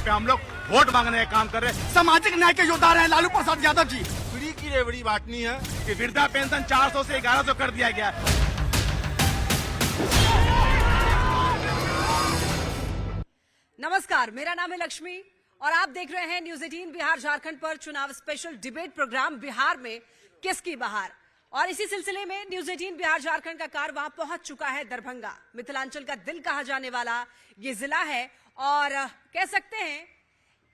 पे हम लोग वोट मांगने का काम कर रहे हैं। सामाजिक न्याय के योद्धा रहे लालू प्रसाद यादव जी। फ्री की रेवड़ी बांटनी है कि वृद्धा पेंशन 400 से 1100 कर दिया गया। नमस्कार, मेरा नाम है लक्ष्मी और आप देख रहे हैं न्यूज 18 बिहार झारखंड पर चुनाव स्पेशल डिबेट प्रोग्राम बिहार में किसकी बहार। और इसी सिलसिले में न्यूज 18 बिहार झारखंड का कार वहां पहुंच चुका है। दरभंगा मिथिलांचल का दिल कहा जाने वाला ये जिला है और कह सकते हैं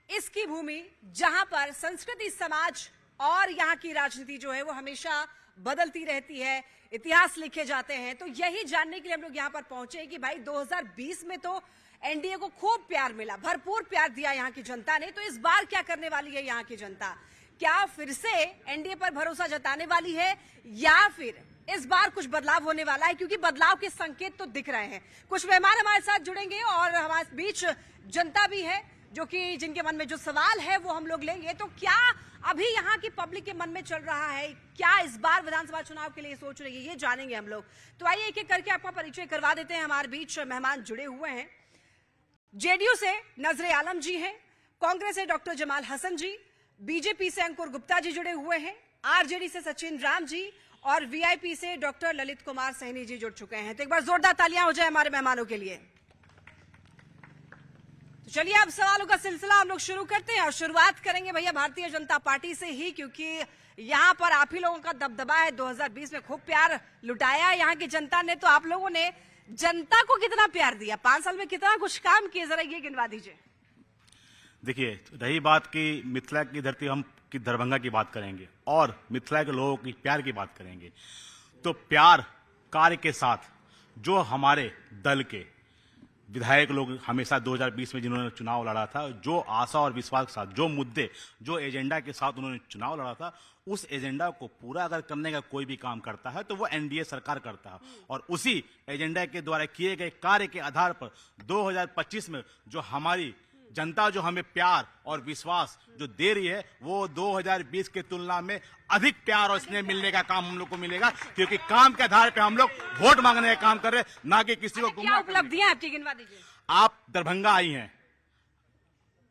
इसकी भूमि जहां पर संस्कृति, समाज और यहाँ की राजनीति जो है वो हमेशा बदलती रहती है, इतिहास लिखे जाते हैं। तो यही जानने के लिए हम लोग यहाँ पर पहुंचे कि भाई 2020 में तो एनडीए को खूब प्यार मिला, भरपूर प्यार दिया यहाँ की जनता ने। तो इस बार क्या करने वाली है यहाँ की जनता? क्या फिर से एनडीए पर भरोसा जताने वाली है या फिर इस बार कुछ बदलाव होने वाला है? क्योंकि बदलाव के संकेत तो दिख रहे हैं। कुछ मेहमान हमारे साथ जुड़ेंगे और हमारे बीच जनता भी है जो कि जिनके मन में जो सवाल है वो हम लोग लेंगे। तो क्या अभी यहाँ की पब्लिक के मन में चल रहा है, क्या इस बार विधानसभा चुनाव के लिए सोच रही है, ये जानेंगे हम लोग। तो आइए एक एक करके आपका परिचय करवा देते हैं। हमारे बीच मेहमान जुड़े हुए हैं। जेडीयू से नजरे आलम जी हैं, कांग्रेस से डॉक्टर जमाल हसन जी, बीजेपी से अंकुर गुप्ता जी जुड़े हुए हैं, आरजेडी से सचिन राम जी और वीआईपी से डॉक्टर ललित कुमार सहनी जी जुड़ चुके हैं। तो एक बार जोरदार तालियां हो जाए हमारे मेहमानों के लिए। तो चलिए अब सवालों का सिलसिला हम लोग शुरू करते हैं और शुरुआत करेंगे भैया भारतीय जनता पार्टी से ही, क्योंकि यहाँ पर आप ही लोगों का दबदबा है। 2020 में खूब प्यार लुटाया यहाँ की जनता ने। तो आप लोगों ने जनता को कितना प्यार दिया, 5 साल में कितना कुछ काम किए, जरा ये गिनवा दीजिए। देखिए, रही बात की मिथिला की धरती, हम की दरभंगा की बात करेंगे और मिथिला के लोगों की प्यार की बात करेंगे। तो प्यार कार्य के साथ जो हमारे दल के विधायक लोग हमेशा 2020 में जिन्होंने चुनाव लड़ा था, जो आशा और विश्वास के साथ, जो मुद्दे, जो एजेंडा के साथ उन्होंने चुनाव लड़ा था, उस एजेंडा को पूरा अगर करने का कोई भी काम करता है तो वो एनडीए सरकार करता है। और उसी एजेंडा के द्वारा किए गए कार्य के आधार पर 2025 में जो हमारी जनता जो हमें प्यार और विश्वास जो दे रही है, वो 2020 के तुलना में अधिक प्यार और स्नेह मिलने का काम हम लोग को मिलेगा, क्योंकि काम के आधार पे हम लोग वोट मांगने का काम कर रहे हैं, ना कि किसी को। क्या उपलब्धियां आपकी गिनवा दीजिए। आप दरभंगा आई हैं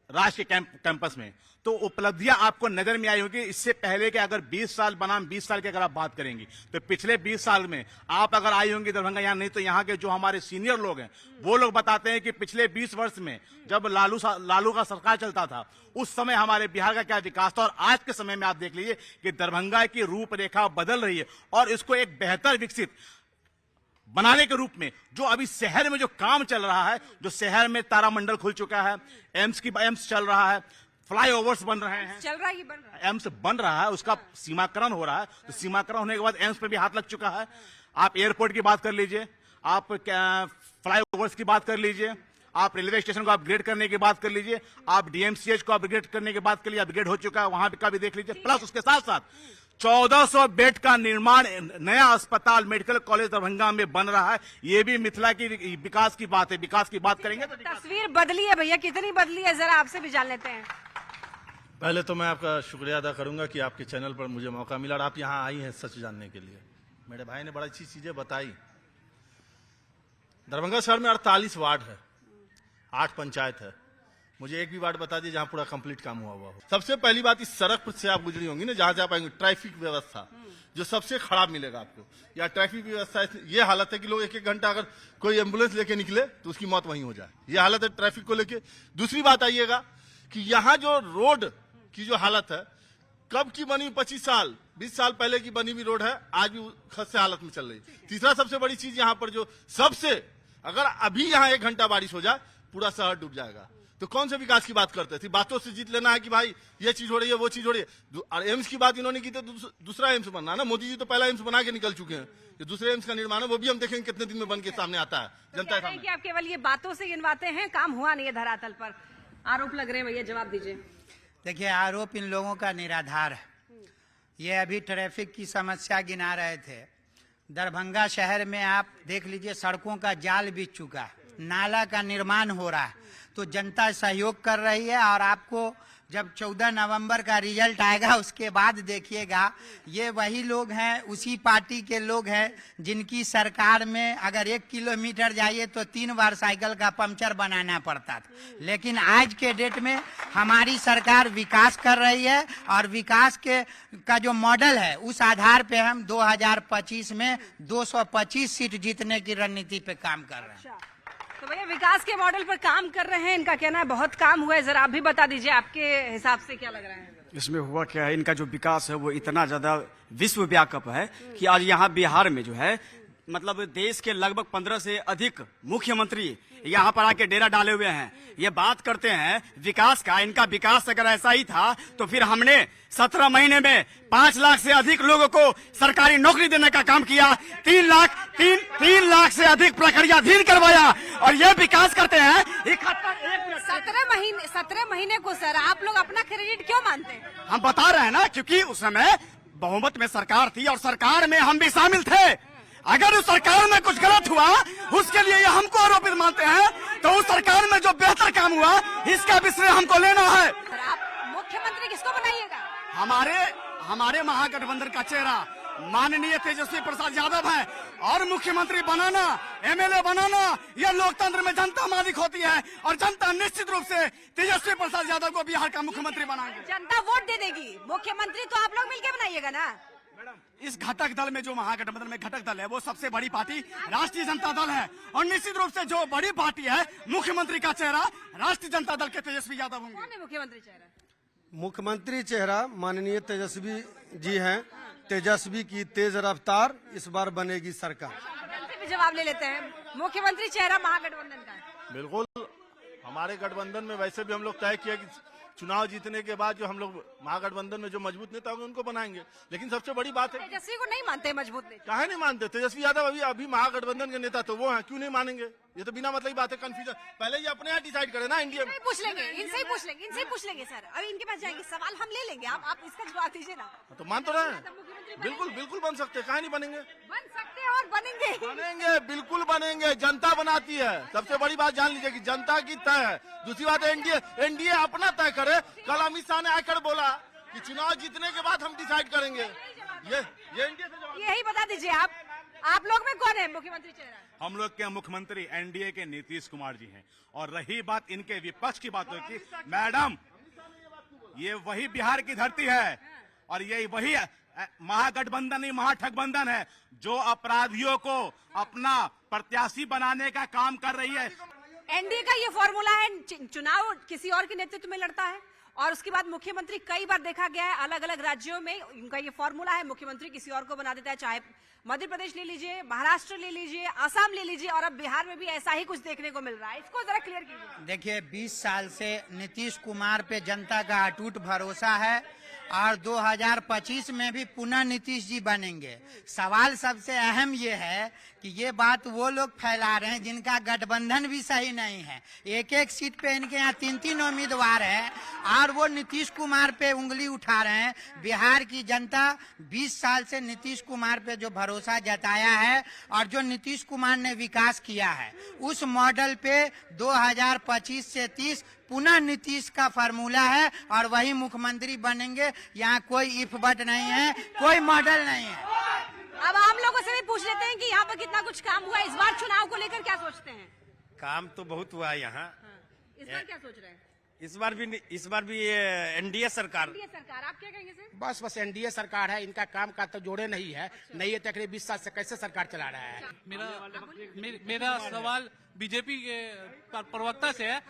राष्ट्रीय कैंपस में, तो उपलब्धियां आपको नजर में आई होगी। इससे पहले के अगर 20 साल बनाम 20 साल की अगर आप बात करेंगी तो पिछले 20 साल में आप अगर आई होंगी दरभंगा, यहाँ नहीं तो यहाँ के जो हमारे सीनियर लोग हैं वो लोग बताते हैं कि पिछले 20 वर्ष में जब लालू का सरकार चलता था उस समय हमारे बिहार का क्या विकास था। और आज के समय में आप देख लीजिए कि दरभंगा की रूपरेखा बदल रही है और इसको एक बेहतर विकसित बनाने के रूप में जो अभी शहर में जो काम चल रहा है, जो शहर में तारामंडल खुल चुका है, एम्स चल रहा है, फ्लाईओवर्स बन रहे हैं, चल रहा है, बन रहा है, एम्स बन रहा है, उसका सीमाकरण हो रहा है। तो सीमाकरण होने के बाद एम्स पे भी हाथ लग चुका है। आप एयरपोर्ट की बात कर लीजिए, आप फ्लाईओवर्स की बात कर लीजिए, आप रेलवे स्टेशन को अपग्रेड करने की बात कर लीजिए, आप डीएमसीएच को अपग्रेड करने की बात कर लीजिए, अपग्रेड हो चुका है, वहां का भी देख लीजिए। प्लस उसके साथ साथ 1400 बेड का निर्माण, नया अस्पताल, मेडिकल कॉलेज दरभंगा में बन रहा है। ये भी मिथिला की विकास की बात है। विकास की बात करेंगे तो तस्वीर बदली है भैया, कितनी बदली है जरा आपसे भी जान लेते हैं। पहले तो मैं आपका शुक्रिया अदा करूंगा कि आपके चैनल पर मुझे मौका मिला और आप यहाँ आई हैं सच जानने के लिए। मेरे भाई ने बड़ी अच्छी चीजें बताई। दरभंगा शहर में 48 वार्ड है, 8 पंचायत है। मुझे एक भी वार्ड बता दीजिए जहां पूरा कंप्लीट काम हुआ हो। सबसे पहली बात, इस सड़क से आप गुजरी होंगी ना, जहां से आप आएंगे, ट्रैफिक व्यवस्था जो सबसे खराब मिलेगा आपको। या ट्रैफिक व्यवस्था ये हालत है कि लोग 1-1 घंटा अगर कोई एम्बुलेंस लेके निकले तो उसकी मौत वहीं हो जाए, ये हालत है ट्रैफिक को लेके। दूसरी बात आइएगा कि यहाँ जो रोड की जो हालत है, कब की बनी, 25 साल 20 साल पहले की बनी हुई रोड है, आज भी खस्ते हालत में चल रही। तीसरा सबसे बड़ी चीज यहाँ पर जो सबसे, अगर अभी यहाँ 1 घंटा बारिश हो जाए पूरा शहर डूब जाएगा। तो कौन से विकास की बात करते थे? बातों से जीत लेना है कि भाई ये चीज हो रही है, वो चीज हो रही है। और एम्स की बात इन्होंने की थी, दूसरा एम्स बनना ना, मोदी जी तो पहला एम्स बना के निकल चुके हैं। जो दूसरे एम्स का निर्माण है वो भी हम देखेंगे कितने दिन में बन के सामने आता है जनता के सामने। आप केवल ये बातों से गिनवाते हैं, काम हुआ नहीं है धरातल पर, आरोप लग रहे हैं। भैया जवाब दीजिए। देखिए, आरोप इन लोगों का निराधार है। ये अभी ट्रैफिक की समस्या गिना रहे थे। दरभंगा शहर में आप देख लीजिए, सड़कों का जाल बिछ चुका है। नाला का निर्माण हो रहा है। तो जनता सहयोग कर रही है और आपको जब 14 नवंबर का रिजल्ट आएगा उसके बाद देखिएगा, ये वही लोग हैं, उसी पार्टी के लोग हैं जिनकी सरकार में अगर 1 किलोमीटर जाइए तो 3 बार साइकिल का पंक्चर बनाना पड़ता था। लेकिन आज के डेट में हमारी सरकार विकास कर रही है और विकास का जो मॉडल है उस आधार पे हम 2025 में 225 सीट जीतने की रणनीति पे काम कर रहे हैं। तो भैया विकास के मॉडल पर काम कर रहे हैं, इनका कहना है बहुत काम हुआ है। जरा आप भी बता दीजिए आपके हिसाब से क्या लग रहा है? इसमें हुआ क्या है, इनका जो विकास है वो इतना ज्यादा विश्वव्यापक है कि आज यहाँ बिहार में जो है मतलब देश के लगभग 15 से अधिक मुख्यमंत्री यहाँ पर आके डेरा डाले हुए हैं। ये बात करते हैं विकास का। इनका विकास अगर ऐसा ही था तो फिर हमने 17 महीने में 5 लाख से अधिक लोगों को सरकारी नौकरी देने का काम किया, 3 लाख से अधिक प्रक्रियाधीन करवाया और ये विकास करते हैं 17 महीने को सर आप लोग अपना क्रेडिट क्यों मानते हैं? हम बता रहे हैं ना, क्योंकि उस समय बहुमत में सरकार थी और सरकार में हम भी शामिल थे। अगर उस सरकार में कुछ गलत हुआ उसके लिए ये हमको आरोपित मानते हैं, तो उस सरकार में जो बेहतर काम हुआ इसका भी श्रेय हमको लेना है। सर आप मुख्यमंत्री किसको बनाइएगा? हमारे महागठबंधन का चेहरा माननीय तेजस्वी प्रसाद यादव है और मुख्यमंत्री बनाना, एमएलए बनाना, यह लोकतंत्र में जनता मालिक होती है और जनता निश्चित रूप से तेजस्वी प्रसाद यादव को बिहार का मुख्यमंत्री बनाएंगे। जनता वोट दे देगी, मुख्यमंत्री तो आप लोग मिलकर बनाइएगा ना। इस घटक दल में जो महागठबंधन में घटक दल है वो सबसे बड़ी पार्टी राष्ट्रीय जनता दल है और निश्चित रूप से जो बड़ी पार्टी है मुख्यमंत्री का चेहरा राष्ट्रीय जनता दल के तेजस्वी यादव होंगे। कौन है मुख्यमंत्री चेहरा? मुख्यमंत्री चेहरा माननीय तेजस्वी जी हैं। तेजस्वी की तेज रफ्तार इस बार बनेगी सरकार। इनसे भी जवाब ले लेते हैं। मुख्यमंत्री चेहरा महागठबंधन का है। बिल्कुल, हमारे गठबंधन में वैसे भी हम लोग तय किया कि चुनाव जीतने के बाद जो हम लोग महागठबंधन में जो मजबूत नेता होंगे उनको बनाएंगे। लेकिन सबसे बड़ी बात है, तेजस्वी को नहीं मानते मजबूत नेता? काहे नहीं मानते? तेजस्वी यादव अभी महागठबंधन के नेता तो वो हैं, क्यों नहीं मानेंगे? ये तो बिना मतलब की बात है, कंफ्यूजन। पहले ये अपने यहाँ डिसाइड करें ना इंडिया में। पूछ लेंगे, इनसे ही पूछ लेंगे सर। अभी इनके पास जाएंगे, सवाल हम ले लेंगे, आप इसका जवाब दीजिए ना। तो मान तो रहे हैं, बिल्कुल बन सकते, काहे नहीं बनेंगे? बन सकते हैं और बनेंगे। बिल्कुल बनेंगे। जनता बनाती है। सबसे बड़ी बात जान लीजिए कि जनता की तय है। दूसरी बात है एनडीए अपना तय करे। कल अमित शाह ने आकर बोला कि चुनाव जीतने के बाद हम डिसाइड करेंगे। ये एनडीए से जवाब। यही बता दीजिए आप लोग में कौन है मुख्यमंत्री चेहरा? हम लोग के मुख्यमंत्री एनडीए के नीतीश कुमार जी हैं। और रही बात इनके विपक्ष की बात की, मैडम ये वही बिहार की धरती है और ये वही महागठबंधन नहीं महाठगबंधन है जो अपराधियों को अपना प्रत्याशी बनाने का काम कर रही है। एनडीए का ये फॉर्मूला है, चुनाव किसी और के नेतृत्व में लड़ता है और उसके बाद मुख्यमंत्री कई बार देखा गया है अलग अलग राज्यों में उनका ये फॉर्मूला है, मुख्यमंत्री किसी और को बना देता है। चाहे मध्य प्रदेश ले लीजिए, महाराष्ट्र ले लीजिए, असम ले लीजिए और अब बिहार में भी ऐसा ही कुछ देखने को मिल रहा है। इसको जरा क्लियर कीजिए। देखिए 20 साल से नीतीश कुमार पे जनता का अटूट भरोसा है और 2025 में भी पुनः नीतीश जी बनेंगे। सवाल सबसे अहम ये है कि ये बात वो लोग फैला रहे हैं जिनका गठबंधन भी सही नहीं है। एक एक सीट पे इनके यहाँ 3-3 उम्मीदवार हैं और वो नीतीश कुमार पे उंगली उठा रहे हैं। बिहार की जनता 20 साल से नीतीश कुमार पे जो भरोसा जताया है और जो नीतीश कुमार ने विकास किया है उस मॉडल पे 2025 से 30 पुनः नीतीश का फार्मूला है और वही मुख्यमंत्री बनेंगे। यहाँ कोई इफ बट नहीं है, कोई मॉडल नहीं है। अब आम लोगों से भी पूछ लेते हैं कि यहाँ पर कितना कुछ काम हुआ। इस बार चुनाव को लेकर क्या सोचते हैं? काम तो बहुत हुआ है यहाँ। इस बार क्या सोच रहे हैं? इस बार भी एनडीए सरकार। एनडीए सरकार, आप क्या कहेंगे सर? बस एनडीए सरकार है। इनका काम का तो जोड़े नहीं है। नहीं है तकरीब 20 साल से कैसे सरकार चला रहा है। मेरा सवाल बीजेपी के प्रवक्ता से है।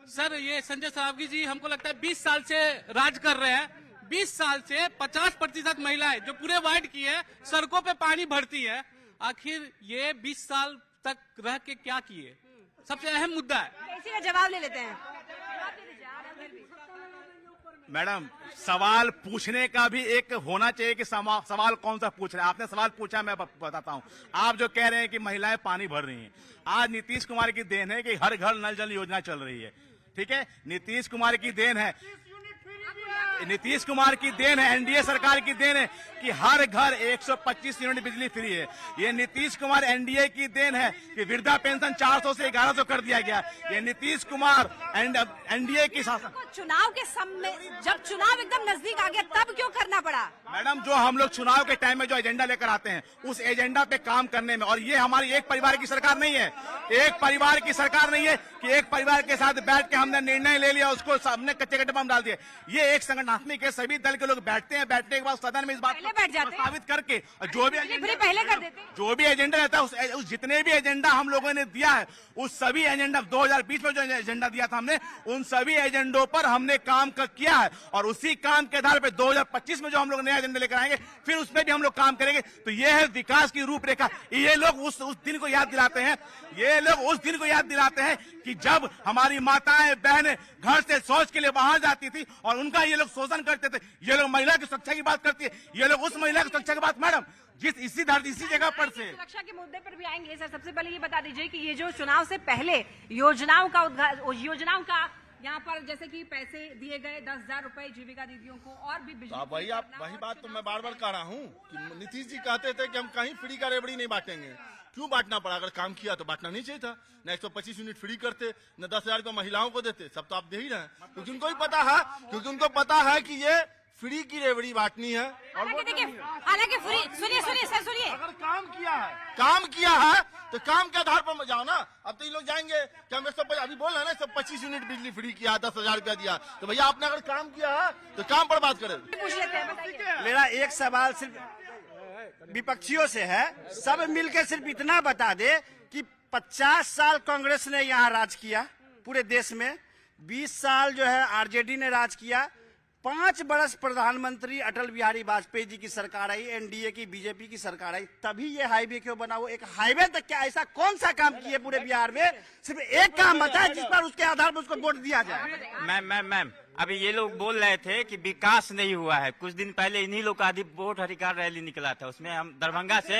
सर ये संजय सरावगी जी हमको लगता है 20 साल से राज कर रहे हैं। 20 साल से 50% महिलाएं जो पूरे वार्ड की है सड़कों पे पानी भरती है। आखिर ये 20 साल तक रह के क्या किए? सबसे अहम मुद्दा है। इसी का जवाब ले लेते हैं। मैडम सवाल पूछने का भी एक होना चाहिए कि सवाल कौन सा पूछ रहे हैं। आपने सवाल पूछा, मैं बताता हूं। आप जो कह रहे हैं कि महिलाएं पानी भर रही हैं, आज नीतीश कुमार की देन है कि हर घर नल जल योजना चल रही है। ठीक है, नीतीश कुमार की देन है। नीतीश कुमार की देन है, एनडीए सरकार की देन है कि हर घर 125 यूनिट बिजली फ्री है। ये नीतीश कुमार एनडीए की देन है कि वृद्धा पेंशन 400 से 1100 कर दिया गया। ये नीतीश कुमार एनडीए की शासन। चुनाव के समय जब चुनाव एकदम नजदीक आ गया तब क्यों करना पड़ा? मैडम, जो हम लोग चुनाव के टाइम में जो एजेंडा लेकर आते हैं उस एजेंडा पे काम करने में, और ये हमारी एक परिवार की सरकार नहीं है, एक परिवार की सरकार नहीं है कि एक परिवार के साथ बैठ के हमने निर्णय ले लिया, उसको हमने कच्चे कट्टे में डाल दिए। ये एक संगठनात्मक है, सभी दल के लोग बैठते हैं, बैठने के बाद सदन में इस बात पहले बैठ जाते हैं। प्रस्तावित करके और जो भी पहले कर देते हैं। जो भी एजेंडा रहता है उस जितने भी एजेंडा हम लोगों ने दिया है, उस सभी एजेंडा 2020 में जो एजेंडा दिया था हमने, उन सभी एजेंडों पर हमने काम किया है, और उसी काम के आधार पर 2025 में जो हम लोग नया एजेंडा लेकर आएंगे फिर उसमें भी हम लोग काम करेंगे। तो ये है विकास की रूपरेखा। ये लोग उस दिन को याद दिलाते हैं, ये लोग उस दिन को याद दिलाते हैं कि जब हमारी माताएं बहनें घर से शौच के लिए बाहर जाती थी और उनका ये लोग शोषण करते थे। ये लोग महिला की सुरक्षा की बात करती है, ये लोग उस महिला की सुरक्षा की बात, मैडम, इसी जगह पर से सुरक्षा के मुद्दे पर भी आएंगे। सर, सबसे पहले ये बता दीजिए कि ये जो चुनाव से पहले योजनाओं का यहाँ पर जैसे कि पैसे दिए गए 10,000 रुपए जीविका दीदियों को, और भी बिजली वही बात तो मैं बार बार कह रहा हूँ कि नीतीश जी कहते थे कि हम कहीं फ्री का रेवड़ी नहीं बांटेंगे। क्यों बांटना पड़ा? अगर काम किया तो बांटना नहीं चाहिए था। न 125 यूनिट फ्री करते, न 10,000 रुपए महिलाओं को देते, सब तो आप दे ही रहे हैं, क्योंकि उनको पता है कि ये फ्री की रेवड़ी बांटनी है। हालांकि फ्री, सुनिए सर, सुनिए, अगर काम किया है तो काम के आधार पर जाओ ना। अब तो ये लोग जाएंगे कि हम अभी बोल रहे हैं ना 125 यूनिट बिजली फ्री किया, 10,000 रुपया दिया, तो भैया आपने अगर काम किया है तो काम पर बात करें। पूछ लेते हैं, बताइए। मेरा एक सवाल सिर्फ विपक्षियों से है, सब मिलकर सिर्फ इतना बता दे कि 50 साल कांग्रेस ने यहाँ राज किया पूरे देश में, 20 साल जो है आरजेडी ने राज किया, 5 बरस प्रधानमंत्री अटल बिहारी वाजपेयी जी की सरकार आई, एनडीए की बीजेपी की सरकार आई, तभी ये हाईवे क्यों बना? वो एक हाईवे तक क्या ऐसा कौन सा काम किए पूरे बिहार में? सिर्फ एक काम बताए जिस पर उसके आधार पर उसको वोट दिया जाए। मैम अभी ये लोग बोल रहे थे कि विकास नहीं हुआ है। कुछ दिन पहले इन्हीं लोग का वोट अधिकार रैली निकला था, उसमें हम दरभंगा से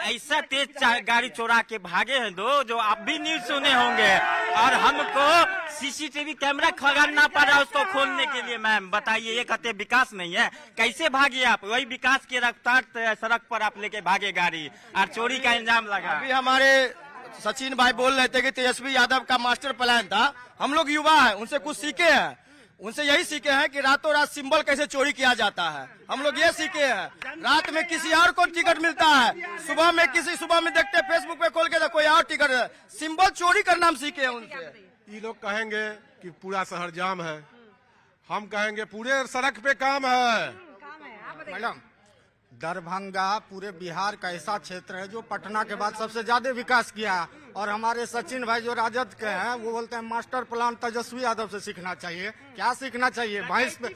ऐसा तेज गाड़ी चोरा के भागे हैं दो, जो आप भी न्यूज सुने होंगे, और हमको सीसीटीवी कैमरा खगाना पड़ा उसको खोलने के लिए। मैम बताइए, ये कहते विकास नहीं है, कैसे भागे आप? वही विकास की रफ्तार सड़क पर आप लेके भागे गाड़ी, और चोरी का इंजाम लगा। अभी हमारे सचिन भाई बोल रहे थे कि तेजस्वी यादव का मास्टर प्लान था। हम लोग युवा हैं, उनसे कुछ सीखे हैं, उनसे यही सीखे हैं कि रातों रात सिंबल कैसे चोरी किया जाता है। हम लोग ये सीखे हैं, रात में किसी और को टिकट मिलता है, सुबह में देखते फेसबुक पे खोल के तो कोई और टिकट, सिंबल चोरी करना हम सीखे हैं उनसे। ये लोग कहेंगे कि पूरा शहर जाम है, हम कहेंगे पूरे सड़क पे काम है। मैडम, दरभंगा पूरे बिहार का ऐसा क्षेत्र है जो पटना के बाद सबसे ज्यादा विकास किया, और हमारे सचिन भाई जो राजद के हैं वो बोलते हैं मास्टर प्लान तेजस्वी यादव से सीखना चाहिए। क्या सीखना चाहिए? भैंस पे,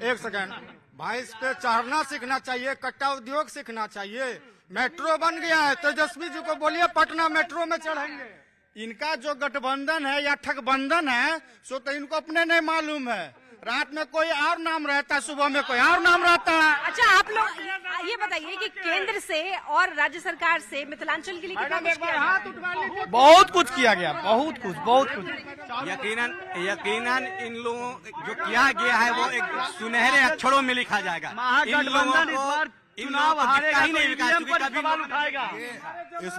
एक सेकंड, भैंस पे चढ़ना सीखना चाहिए, कट्टा उद्योग सीखना चाहिए। मेट्रो बन गया है, तेजस्वी जी को बोलिए पटना मेट्रो में चढ़ेंगे। इनका जो गठबंधन है या ठगबंधन है सो तो इनको अपने नहीं मालूम है। रात में कोई और नाम रहता है, सुबह में कोई और नाम रहता है। अच्छा, आप लोग ये बताइए कि केंद्र से और राज्य सरकार से मिथिलांचल के लिए कितना कुछ किया गया? बहुत कुछ किया गया, बहुत कुछ। यकीनन इन लोगों जो किया गया है वो एक सुनहरे अक्षरों में लिखा जाएगा। महागठबंधन इस बार चुनाव हारेगा तो ईवीएम पर सवाल उठाएगा। इस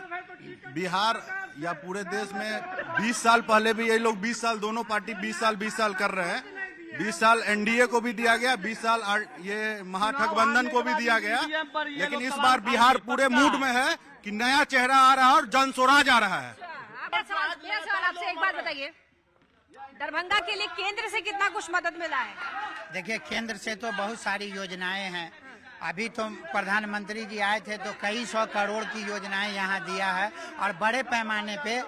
बिहार या पूरे देश में 20 साल पहले भी ये लोग 20 साल दोनों पार्टी 20 साल कर रहे हैं। 20 साल एनडीए को भी दिया गया, 20 साल ये महागठबंधन को भी दिया गया, लेकिन इस बार बिहार पूरे मूड में है कि नया चेहरा आ रहा है और जन स्वराज आ रहा है। मेरा सवाल आपसे एक बात बताइए, दरभंगा के लिए केंद्र से कितना कुछ मदद मिला है? देखिए, केंद्र से तो बहुत सारी योजनाएं हैं। अभी तो प्रधानमंत्री जी आए थे तो कई 100 करोड़ की योजनाएं यहाँ दिया है, और बड़े पैमाने पे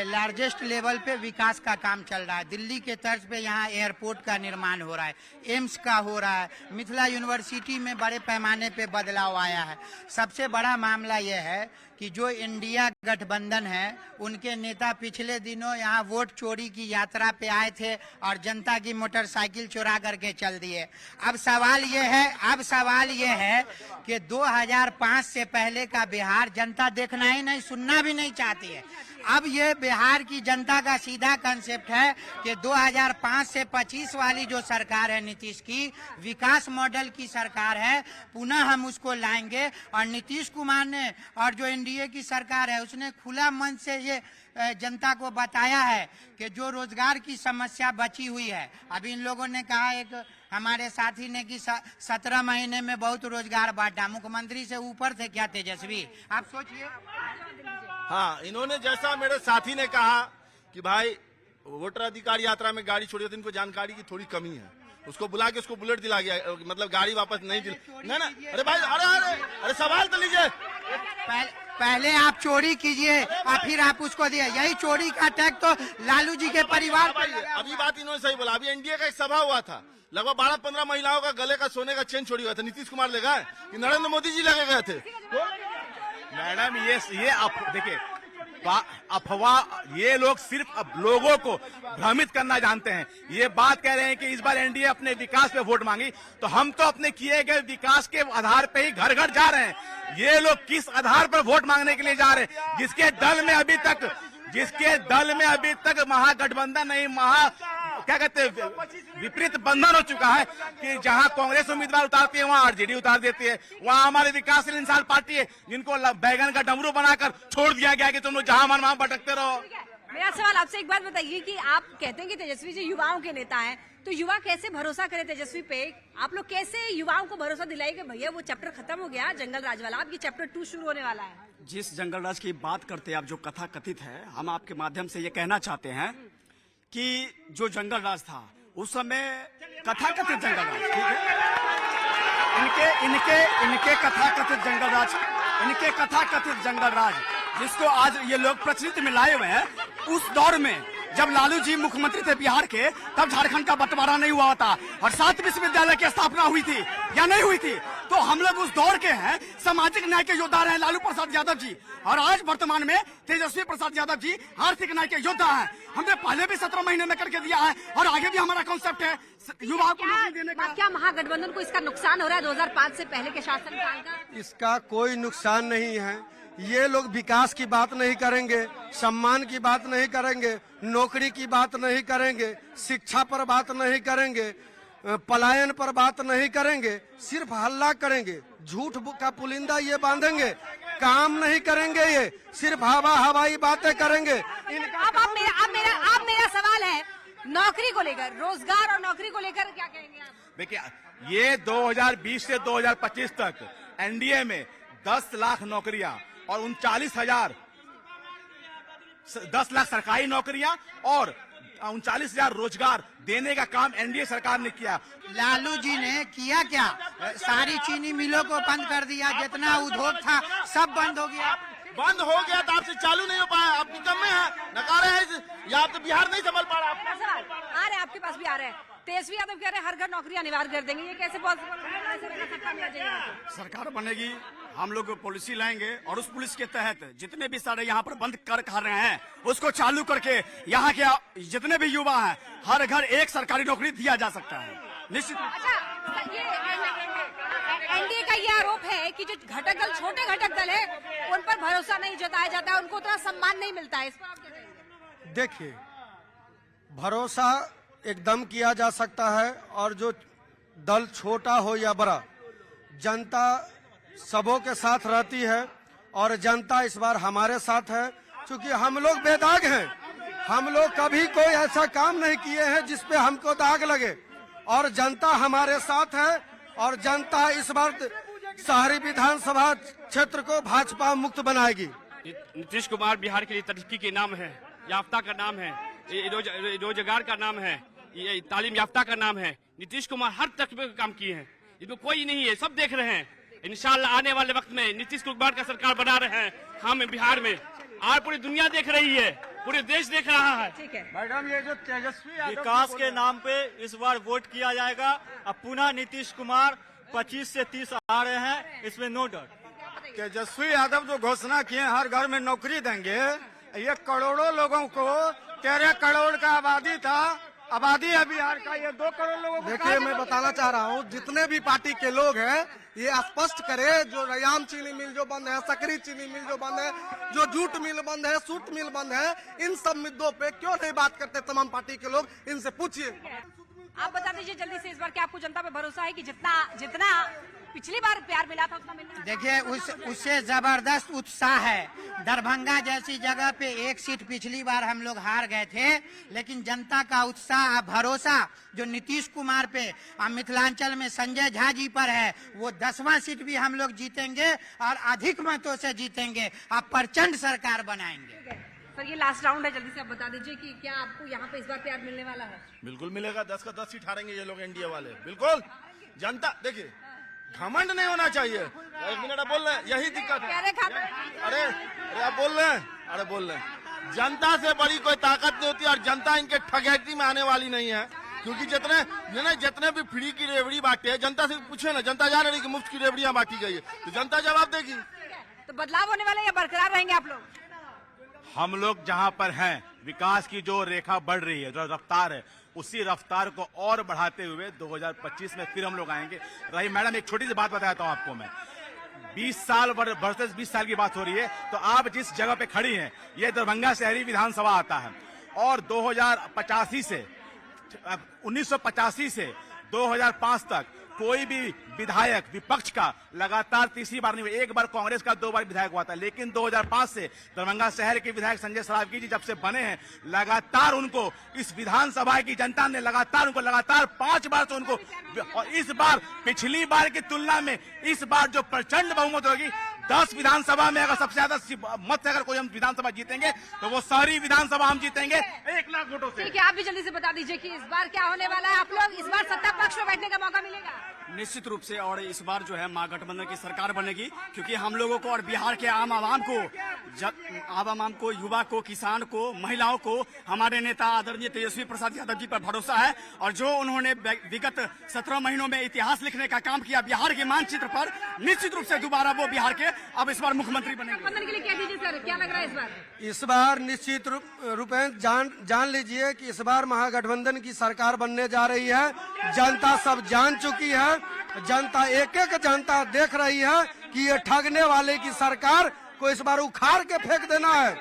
लार्जेस्ट लेवल पे विकास का काम चल रहा है। दिल्ली के तर्ज पे यहाँ एयरपोर्ट का निर्माण हो रहा है, एम्स का हो रहा है, मिथिला यूनिवर्सिटी में बड़े पैमाने पे बदलाव आया है। सबसे बड़ा मामला यह है कि जो इंडिया गठबंधन है उनके नेता पिछले दिनों यहाँ वोट चोरी की यात्रा पे आए थे और जनता की मोटरसाइकिल चुरा करके चल दिए। अब सवाल ये है कि 2005 से पहले का बिहार जनता देखना ही नहीं, सुनना भी नहीं चाहती है। अब ये बिहार की जनता का सीधा कंसेप्ट है कि 2005 से 25 वाली जो सरकार है नीतीश की, विकास मॉडल की सरकार है, पुनः हम उसको लाएंगे। और नीतीश कुमार ने और जो एनडीए की सरकार है उसने खुला मन से ये जनता को बताया है कि जो रोजगार की समस्या बची हुई है, अभी इन लोगों ने कहा, एक हमारे साथी ने कि 17 महीने में बहुत रोजगार बांटा, मुख्यमंत्री से ऊपर थे क्या तेजस्वी? आप सोचिए। हाँ, इन्होंने जैसा मेरे साथी ने कहा कि भाई वोटर अधिकार यात्रा में गाड़ी छोड़ी थी, इनको जानकारी की थोड़ी कमी है, उसको बुला के उसको बुलेट दिला गया, मतलब गाड़ी वापस नहीं दिल ना ना। अरे भाई, अरे सवाल तो लीजिए। पहले आप चोरी कीजिए और फिर आप उसको दिए, यही चोरी का टैग तो लालू जी के परिवार पर। अभी बात इन्होंने सही बोला। अभी एनडीए का एक सभा हुआ था, लगभग 12-15 महिलाओं का गले का सोने का चेन चोरी हुआ था। नीतीश कुमार ले गए कि नरेंद्र मोदी जी लगे गए थे? मैडम, ये देखिए, अफवाह, ये लोग सिर्फ अब लोगों को भ्रमित करना जानते हैं। ये बात कह रहे हैं कि इस बार एनडीए अपने विकास पे वोट मांगी, तो हम तो अपने किए गए विकास के आधार पे ही घर घर जा रहे हैं। ये लोग किस आधार पर वोट मांगने के लिए जा रहे हैं? जिसके दल में अभी तक महागठबंधन नहीं, क्या कहते हैं, विपरीत बंधन हो चुका है कि जहां कांग्रेस उम्मीदवार उतारती है वहां आरजेडी उतार देती है। वहां हमारे विकासशील इंसान पार्टी है जिनको बैगन का डमरू बनाकर छोड़ दिया गया कि तुम लोग जहां मन वहां भटकते रहो। मेरा सवाल आपसे एक बात बताइए कि आप कहते हैं कि तेजस्वी जी युवाओं के नेता हैं, तो युवा कैसे भरोसा करे तेजस्वी पे? आप लोग कैसे युवाओं को भरोसा दिलाए कि भैया वो चैप्टर खत्म हो गया जंगल राज वाला, अब ये चैप्टर 2 शुरू होने वाला है? जिस जंगल राज की बात करते हैं आप, जो कथा कथित है, हम आपके माध्यम से ये कहना चाहते हैं कि जो जंगल राज था उस समय कथा कथित जंगल राज, ठीक है, इनके कथा कथित जंगल राज जिसको आज ये लोग प्रचलित में लाए हुए हैं, उस दौर में जब लालू जी मुख्यमंत्री थे बिहार के, तब झारखंड का बंटवारा नहीं हुआ था और 7 विश्वविद्यालय की स्थापना हुई थी या नहीं हुई थी। तो हम लोग उस दौर के हैं, सामाजिक न्याय के योद्धा रहे लालू प्रसाद यादव जी, और आज वर्तमान में तेजस्वी प्रसाद यादव जी आर्थिक न्याय के योद्धा हैं। हमने पहले भी 17 महीने में करके दिया है और आगे भी हमारा कॉन्सेप्ट है युवाओं को नौकरी देने का। क्या महागठबंधन को इसका नुकसान हो रहा है 2005 से पहले के शासनकाल का? इसका कोई नुकसान नहीं है। ये लोग विकास की बात नहीं करेंगे, सम्मान की बात नहीं करेंगे, नौकरी की बात नहीं करेंगे, शिक्षा पर बात नहीं करेंगे, पलायन पर बात नहीं करेंगे, सिर्फ हल्ला करेंगे, झूठ का पुलिंदा ये बांधेंगे, काम नहीं करेंगे, ये सिर्फ हवाई बातें करेंगे। अब मेरा सवाल है नौकरी को लेकर, रोजगार और नौकरी को लेकर क्या कहेंगे आप? देखिए, ये 2020 से 2025 तक एनडीए में 10 लाख नौकरियां और 10 लाख सरकारी नौकरियां और 39,000 रोजगार देने का काम एनडीए सरकार ने किया। लालू जी ने किया क्या? सारी चीनी मिलों को बंद कर दिया, जितना उद्योग था सब बंद हो गया। बंद हो गया तो आपसे चालू नहीं हो पाया, आप निकम्मे हैं, नकारे हैं, या आप तो बिहार नहीं संभल पा रहा। आ रहे आपके पास भी आ रहे हैं। तेजस्वी यादव कह रहे हैं हर घर नौकरी अनिवार्य कर देंगे, ये कैसे पॉसिबल? सरकार बनेगी, हम लोग पॉलिसी लाएंगे और उस पुलिस के तहत जितने भी सारे यहाँ पर बंद कर खा रहे हैं उसको चालू करके यहाँ के जितने भी युवा हैं हर घर एक सरकारी नौकरी दिया जा सकता है निश्चित। अच्छा, ये एनडीए का ये आरोप है कि जो घटक दल, छोटे घटक दल है, उन पर भरोसा नहीं जताया जाता है, उनको उतना सम्मान नहीं मिलता है। इस पर आप क्या कहेंगे? देखिए, भरोसा एकदम किया जा सकता है और जो दल छोटा हो या बड़ा, जनता सबों के साथ रहती है और जनता इस बार हमारे साथ है, क्योंकि हम लोग बेदाग हैं। हम लोग कभी कोई ऐसा काम नहीं किए हैं जिस पे हमको दाग लगे, और जनता हमारे साथ है और जनता इस बार शहरी विधानसभा क्षेत्र को भाजपा मुक्त बनाएगी। नीतीश कुमार बिहार के लिए तरक्की के नाम है, याफ्ता का नाम है, रोजगार का नाम है, ये तालीम याफ्ता का नाम है। नीतीश कुमार हर तक में काम किए हैं, इसमें कोई नहीं है, सब देख रहे हैं। इंशाल्लाह आने वाले वक्त में नीतीश कुमार का सरकार बना रहे हैं हम बिहार में, और पूरी दुनिया देख रही है, पूरे देश देख रहा है। ठीक है मैडम, ये जो तेजस्वी विकास के नाम पे इस बार वोट किया जाएगा। अब पुनः नीतीश कुमार 25 से 30 आ रहे हैं, इसमें नो डाउट। तेजस्वी यादव जो घोषणा किए हर घर में नौकरी देंगे, ये करोड़ों लोगों को, 13 करोड़ का आबादी था, आबादी है बिहार का, ये 2 करोड़ लोगों को। देखिए, मैं बताना चाह रहा हूँ, जितने भी पार्टी के लोग हैं ये स्पष्ट करे, जो रयाम चीनी मिल जो बंद है, सकरी चीनी मिल जो बंद है, जो जूट मिल बंद है, सूत मिल बंद है, इन सब मुद्दों पे क्यों नहीं बात करते तमाम पार्टी के लोग, इनसे पूछिए। आप बता दीजिए जल्दी से, इस बार क्या आपको जनता पे भरोसा है कि जितना पिछली बार प्यार मिला था उतना मिलना? देखिए, उससे जबरदस्त उत्साह है। दरभंगा जैसी जगह पे 1 सीट पिछली बार हम लोग हार गए थे, लेकिन जनता का उत्साह, भरोसा जो नीतीश कुमार पे और मिथिलांचल में संजय झा जी पर है, वो 10वां सीट भी हम लोग जीतेंगे और अधिक मतों से जीतेंगे और प्रचंड सरकार बनाएंगे। सर, ये लास्ट राउंड है, जल्दी से आप बता दीजिए कि क्या आपको यहाँ पे इस बार प्यार मिलने वाला है? बिल्कुल मिलेगा, 10 का 10 सीट हारेंगे ये लोग एनडीए वाले, बिल्कुल। जनता देखिए, घमंड नहीं होना चाहिए। 1 मिनट आप बोल रहे हैं, यही दिक्कत है। अरे आप बोल रहे हैं, अरे बोल रहे हैं, जनता से बड़ी कोई ताकत नहीं होती और जनता इनके ठगैती में आने वाली नहीं है, क्योंकि जितने भी फ्री की रेवड़ी बांटे, जनता से पूछे ना, जनता जान रही कि मुफ्त की रेवड़ियां बांटी गई है, तो जनता जवाब देगी। तो बदलाव होने वाला है या बरकरार रहेंगे आप लोग? हम लोग जहां पर हैं, विकास की जो रेखा बढ़ रही है, जो रफ्तार है, उसी रफ्तार को और बढ़ाते हुए 2025 में फिर हम लोग आएंगे। रही मैडम, एक छोटी सी बात बताता हूं आपको मैं, 20 साल वर्सेस 20 साल की बात हो रही है, तो आप जिस जगह पे खड़ी हैं, ये दरभंगा शहरी विधानसभा आता है, और 1985 से 2005 तक कोई भी विधायक विपक्ष का लगातार तीसरी बार नहीं हुआ। एक बार कांग्रेस का 2 बार विधायक हुआ था, लेकिन 2005 से दरभंगा शहर के विधायक संजय सरावगी जी जब से बने हैं, लगातार उनको इस विधानसभा की जनता ने लगातार 5 बार से उनको, और इस बार पिछली बार की तुलना में इस बार जो प्रचंड बहुमत होगी, 10 विधानसभा में अगर सबसे ज्यादा मत से अगर कोई हम विधानसभा जीतेंगे तो वो शहरी विधानसभा हम जीतेंगे 1 लाख वोटों से। ठीक है, आप भी जल्दी से बता दीजिए कि इस बार क्या होने वाला है? आप लोग इस बार सत्ता पक्ष में बैठने का मौका मिलेगा? निश्चित रूप से, और इस बार जो है महागठबंधन की सरकार बनेगी, क्योंकि हम लोगों को और बिहार के आम आवाम को, युवा को, किसान को, महिलाओं को हमारे नेता आदरणीय तेजस्वी प्रसाद यादव जी पर भरोसा है, और जो उन्होंने विगत 17 महीनों में इतिहास लिखने का काम किया बिहार के मानचित्र पर, निश्चित रूप से दोबारा वो बिहार के अब इस बार मुख्यमंत्री बनेंगे। गठबंधन के लिए कह दीजिए सर, क्या लग रहा है इस बार? इस बार निश्चित रूप में जान लीजिए कि इस बार महागठबंधन की सरकार बनने जा रही है। जनता सब जान चुकी है, जनता एक जनता देख रही है कि ये ठगने वाले की सरकार को इस बार उखाड़ के फेंक देना है।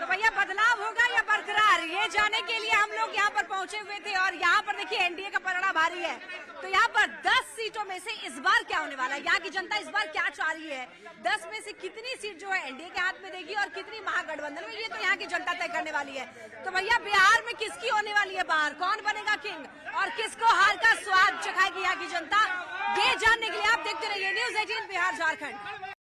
तो भैया, बदलाव होगा या बरकरार, ये जाने के लिए हम लोग यहाँ पर पहुँचे हुए थे, और यहाँ पर देखिए एनडीए का पलड़ा भारी है। तो यहाँ पर 10 सीटों में से इस बार क्या होने वाला है? यहाँ की जनता इस बार क्या चाह रही है? 10 में से कितनी सीट जो है एनडीए के हाथ में देगी और कितनी महागठबंधन में, ये तो यहाँ की जनता तय करने वाली है। तो भैया, बिहार में किसकी होने वाली है बाहर, कौन बनेगा किंग, और किसको हार का स्वाद चखाएगी यहाँ की जनता, ये जानने के लिए आप देखते रहिए न्यूज़ 18 बिहार झारखंड।